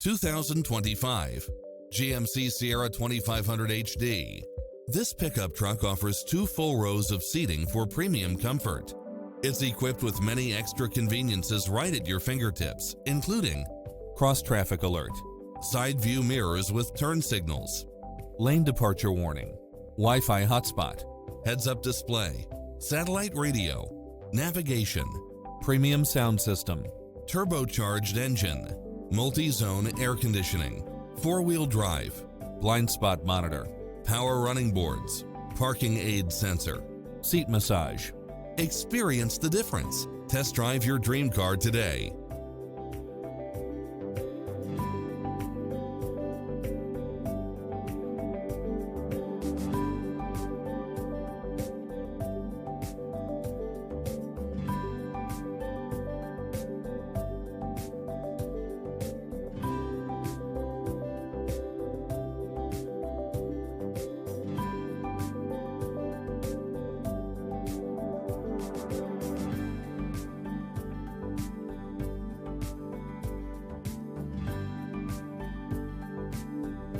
2025 GMC Sierra 2500HD. This pickup truck offers 2 full rows of seating for premium comfort. It's equipped with many extra conveniences right at your fingertips, including cross-traffic alert, side view mirrors with turn signals, lane departure warning, Wi-Fi hotspot, heads-up display, satellite radio, navigation, premium sound system, turbocharged engine, multi-zone air conditioning, 4-wheel drive, blind spot monitor, power running boards, parking aid sensor, seat massage. Experience the difference. Test drive your dream car today.